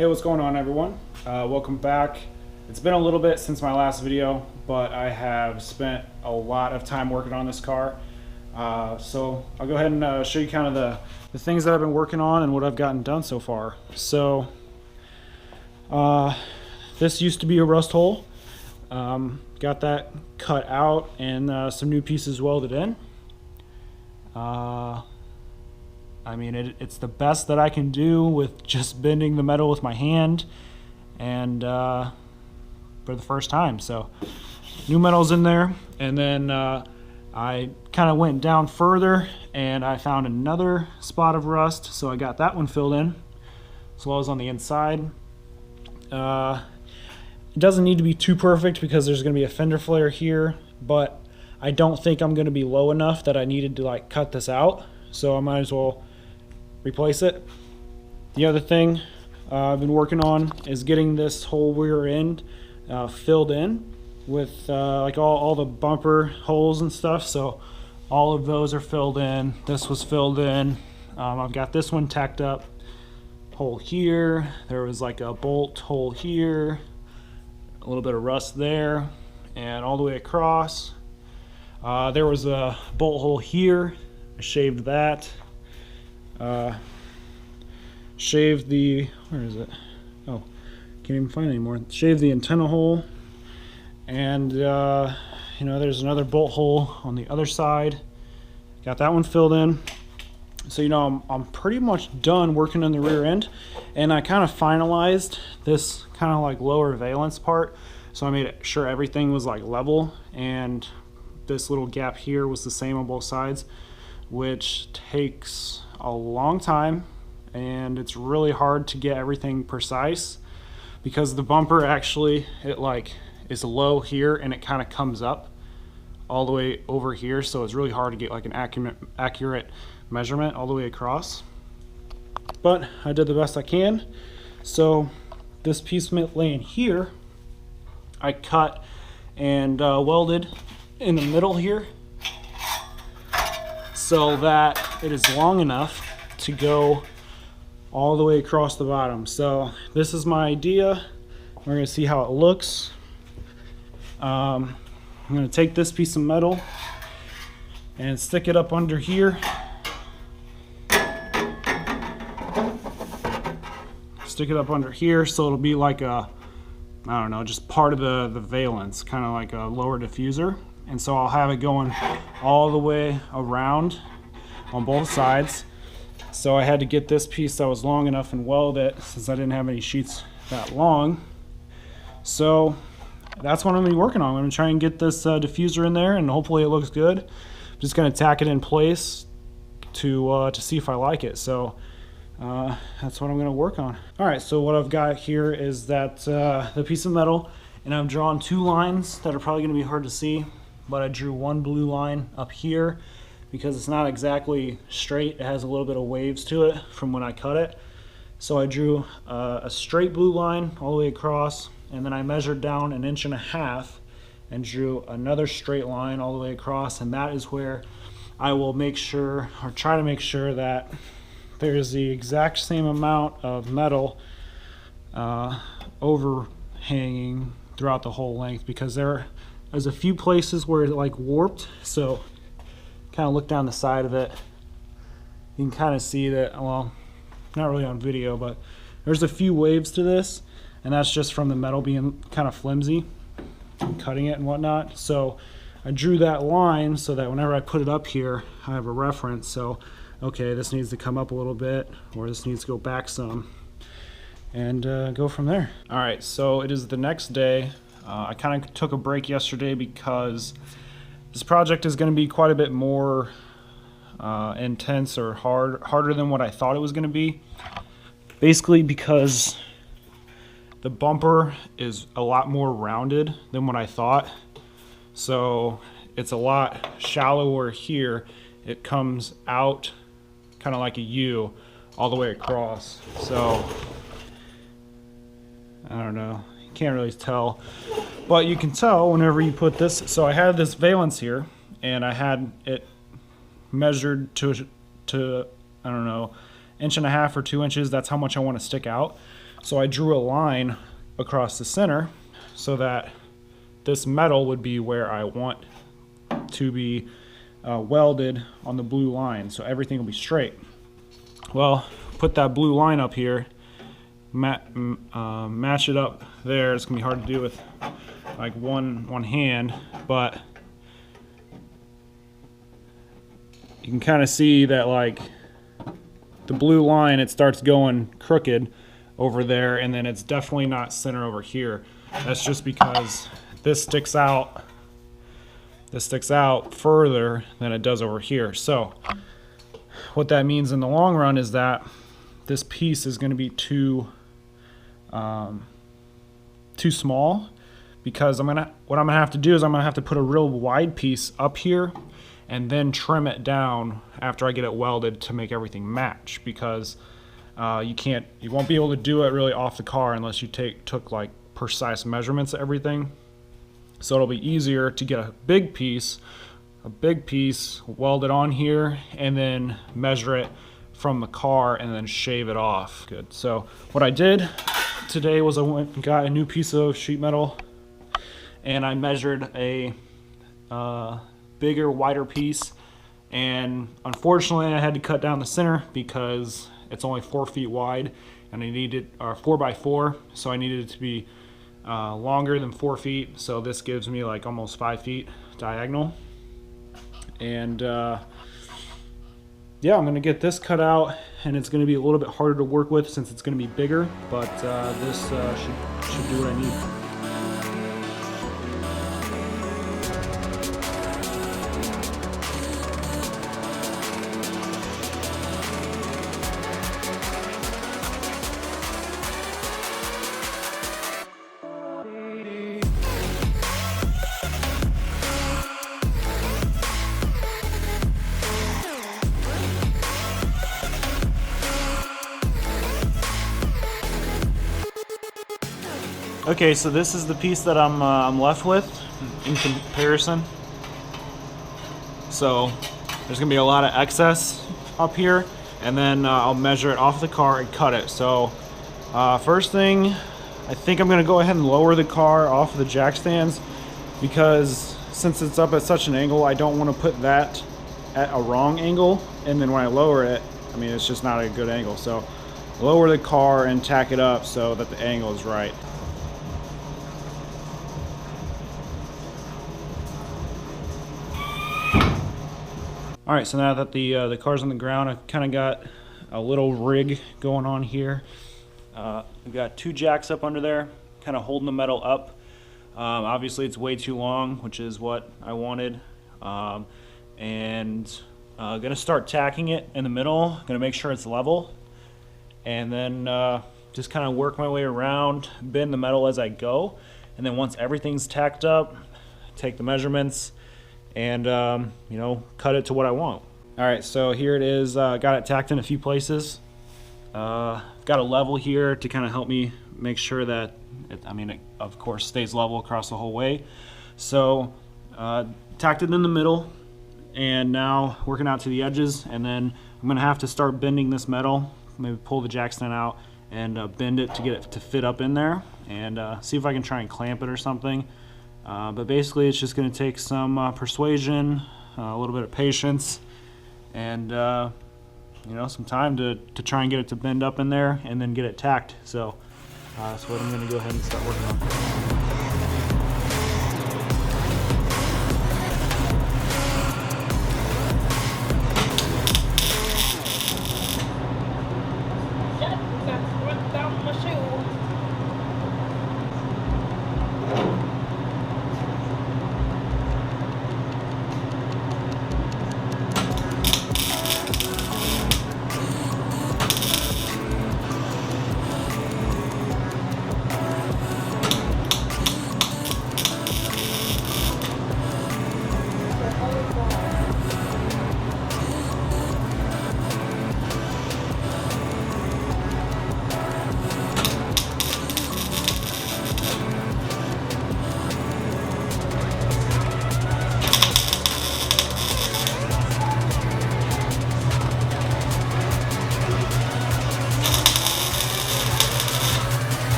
Hey, what's going on, everyone? Welcome back. It's been a little bit since my last video, but I have spent a lot of time working on this car. So I'll go ahead and show you kind of the things that I've been working on and what I've gotten done so far. So this used to be a rust hole. Got that cut out and some new pieces welded in. I mean, it's the best that I can do with just bending the metal with my hand, and for the first time. So new metal's in there, and then I kind of went down further and I found another spot of rust, so I got that one filled in as well as on the inside. It doesn't need to be too perfect because there's going to be a fender flare here, but I don't think I'm going to be low enough that I needed to like cut this out, so I might as well replace it. The other thing I've been working on is getting this whole rear end filled in with like all the bumper holes and stuff. So all of those are filled in. This was filled in. I've got this one tacked up. Hole here. There was like a bolt hole here. A little bit of rust there, and all the way across. There was a bolt hole here. I shaved that. Shaved the, where is it? Oh, can't even find it anymore. Shaved the antenna hole, and you know, there's another bolt hole on the other side. Got that one filled in. So you know, I'm pretty much done working on the rear end, and I kind of finalized this kind of like lower valence part. So I made sure everything was like level, and this little gap here was the same on both sides, which takes a long time, and it's really hard to get everything precise because the bumper actually, it like is low here and it kind of comes up all the way over here, so it's really hard to get like an accurate measurement all the way across, but I did the best I can. So this piece laying here, I cut and welded in the middle here so that it is long enough to go all the way across the bottom. So this is my idea. We're going to see how it looks. I'm going to take this piece of metal and stick it up under here. Stick it up under here so it'll be like a, I don't know, just part of the valence, kind of like a lower diffuser. And so I'll have it going all the way around on both sides. So I had to get this piece that was long enough and weld it, since I didn't have any sheets that long. So that's what I'm going to be working on. I'm going to try and get this diffuser in there, and hopefully it looks good. I'm just going to tack it in place to see if I like it. So that's what I'm going to work on. Alright, so what I've got here is that the piece of metal, and I've drawn two lines that are probably going to be hard to see, but I drew one blue line up here because it's not exactly straight. It has a little bit of waves to it from when I cut it. So I drew a straight blue line all the way across, and then I measured down 1.5 inches and drew another straight line all the way across, and that is where I will make sure, or try to make sure, that there's the exact same amount of metal overhanging throughout the whole length, because there's a few places where it like warped. So kind of look down the side of it, you can kind of see that, well, not really on video, but there's a few waves to this, and that's just from the metal being kind of flimsy and cutting it and whatnot. So I drew that line so that whenever I put it up here, I have a reference. So okay, this needs to come up a little bit, or this needs to go back some, and go from there. All right, so it is the next day. I kind of took a break yesterday because this project is going to be quite a bit more intense or harder than what I thought it was going to be. Basically because the bumper is a lot more rounded than what I thought. So it's a lot shallower here. It comes out kind of like a U all the way across. So I don't know, you can't really tell, but you can tell whenever you put this. So I had this valence here, and I had it measured to I don't know, 1.5 or 2 inches. That's how much I want to stick out. So I drew a line across the center so that this metal would be where I want to be welded on the blue line, so everything will be straight. Well, put that blue line up here, match it up there. It's gonna be hard to do with like one hand, but you can kind of see that like the blue line, it starts going crooked over there, and then it's definitely not center over here. That's just because this sticks out further than it does over here. So what that means in the long run is that this piece is going to be too small, because what I'm gonna have to do is I'm gonna have to put a real wide piece up here and then trim it down after I get it welded to make everything match, because you won't be able to do it really off the car unless you took like precise measurements of everything. So it'll be easier to get a big piece welded on here and then measure it from the car and then shave it off. Good. So what I did today was I went and got a new piece of sheet metal, and I measured a bigger, wider piece, and unfortunately I had to cut down the center because it's only 4 feet wide, and I needed 4x4, so I needed it to be longer than 4 feet. So this gives me like almost 5 feet diagonal, and yeah, I'm gonna get this cut out, and it's gonna be a little bit harder to work with since it's gonna be bigger, but this should do what I need. Okay, so this is the piece that I'm left with in comparison. So there's gonna be a lot of excess up here, and then I'll measure it off the car and cut it. So first thing, I think I'm gonna go ahead and lower the car off of the jack stands, because since it's up at such an angle, I don't want to put that at a wrong angle, and then when I lower it, I mean, it's just not a good angle. So lower the car and tack it up so that the angle is right. All right, so now that the car's on the ground, I've kind of got a little rig going on here. I've got 2 jacks up under there, kind of holding the metal up. Obviously, it's way too long, which is what I wanted. And gonna start tacking it in the middle. Gonna make sure it's level, and then just kind of work my way around, bend the metal as I go, and then once everything's tacked up, take the measurements, and you know, cut it to what I want. All right, so here it is. Got it tacked in a few places. Got a level here to kind of help me make sure that it of course stays level across the whole way. So tacked it in the middle, and now working out to the edges, and then I'm gonna have to start bending this metal. Maybe pull the jack stand out and bend it to get it to fit up in there, and see if I can try and clamp it or something. But basically it's just going to take some persuasion, a little bit of patience, and you know, some time to try and get it to bend up in there and then get it tacked. So that's what I'm going to go ahead and start working on.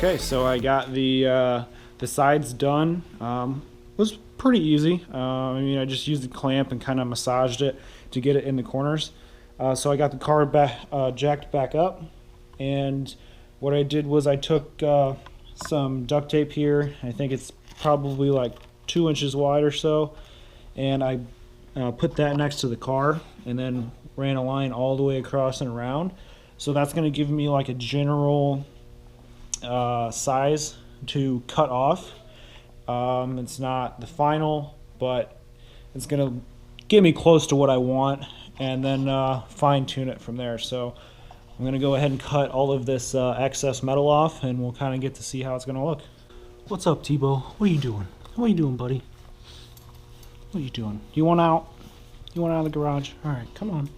Okay, so I got the sides done. It was pretty easy. I mean, I just used the clamp and kind of massaged it to get it in the corners. So I got the car back, jacked back up, and what I did was I took some duct tape here. I think it's probably like 2 inches wide or so, and I put that next to the car and then ran a line all the way across and around. So that's going to give me like a general size to cut off. It's not the final, but it's going to get me close to what I want, and then fine tune it from there. So I'm going to go ahead and cut all of this excess metal off, and we'll kind of get to see how it's going to look. What's up, Tebow? What are you doing? What are you doing, buddy? What are you doing? You want out? You want out of the garage? All right, come on.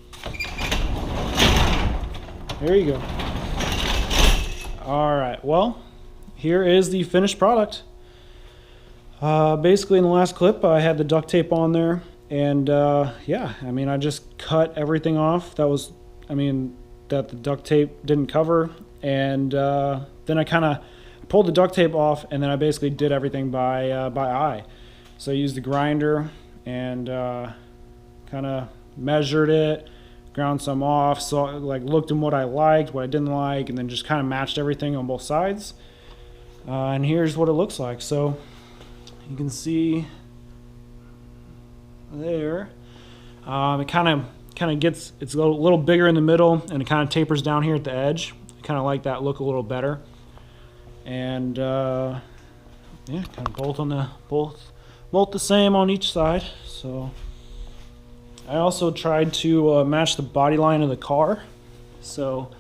There you go. All right, well, here is the finished product. Basically in the last clip I had the duct tape on there, and yeah, I mean, I just cut everything off that was, I mean, that the duct tape didn't cover, and then I kind of pulled the duct tape off, and then I basically did everything by eye. So I used the grinder and kind of measured it, ground some off, so like looked at what I liked, what I didn't like, and then just kind of matched everything on both sides. And here's what it looks like. So you can see there, it kind of gets, it's a little bigger in the middle, and it kind of tapers down here at the edge. I kind of like that look a little better. And yeah, kind of bolt the same on each side. So I also tried to match the body line of the car. So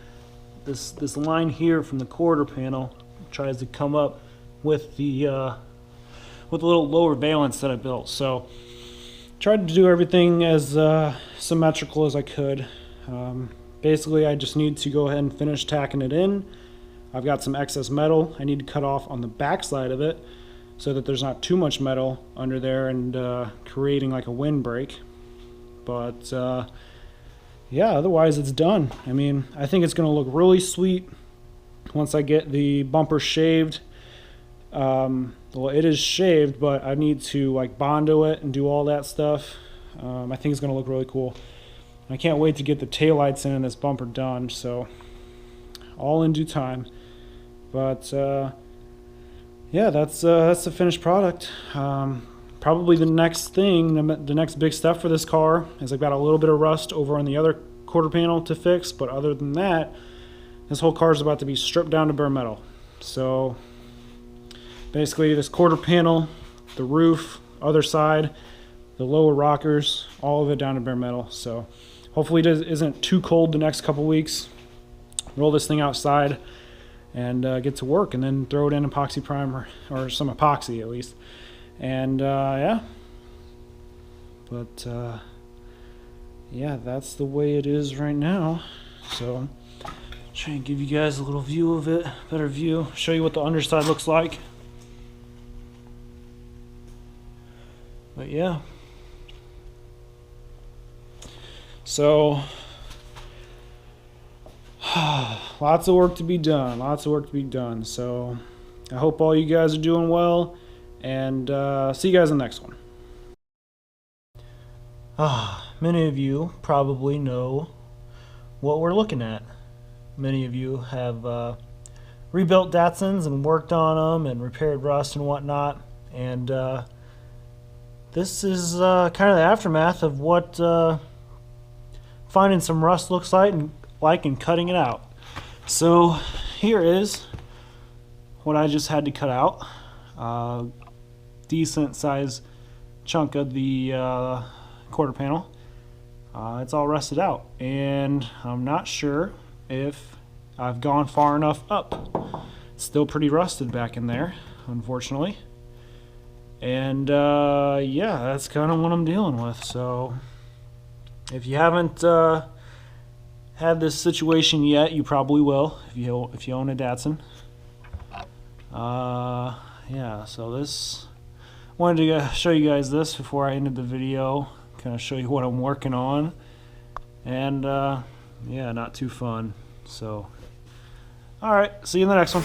this line here from the quarter panel tries to come up with the little lower valence that I built. So tried to do everything as symmetrical as I could. Basically, I just need to go ahead and finish tacking it in. I've got some excess metal I need to cut off on the back side of it so that there's not too much metal under there and creating like a windbreak. But yeah, otherwise it's done. I mean, I think it's going to look really sweet once I get the bumper shaved. Well, it is shaved, but I need to like Bondo it and do all that stuff. I think it's going to look really cool. I can't wait to get the taillights in and this bumper done, so all in due time. But yeah, that's the finished product. Probably the next thing, the next big step for this car is I've got a little bit of rust over on the other quarter panel to fix, but other than that, this whole car is about to be stripped down to bare metal. So basically this quarter panel, the roof, other side, the lower rockers, all of it down to bare metal. So hopefully it isn't too cold the next couple weeks. Roll this thing outside and get to work, and then throw it in epoxy primer, or some epoxy at least. And yeah, but yeah, that's the way it is right now. So try and give you guys a little view of it, better view, show you what the underside looks like. But yeah, so lots of work to be done, so I hope all you guys are doing well, and see you guys in the next one. Many of you probably know what we're looking at. Many of you have rebuilt Datsuns and worked on them and repaired rust and whatnot, and this is kind of the aftermath of what finding some rust looks like and cutting it out. So here is what I just had to cut out. Decent size chunk of the quarter panel. It's all rusted out, and I'm not sure if I've gone far enough up. It's still pretty rusted back in there, unfortunately. And yeah, that's kind of what I'm dealing with. So if you haven't had this situation yet, you probably will if you own a Datsun. Yeah, so this, wanted to show you guys this before I ended the video, kind of show you what I'm working on, and yeah, not too fun. So alright, see you in the next one.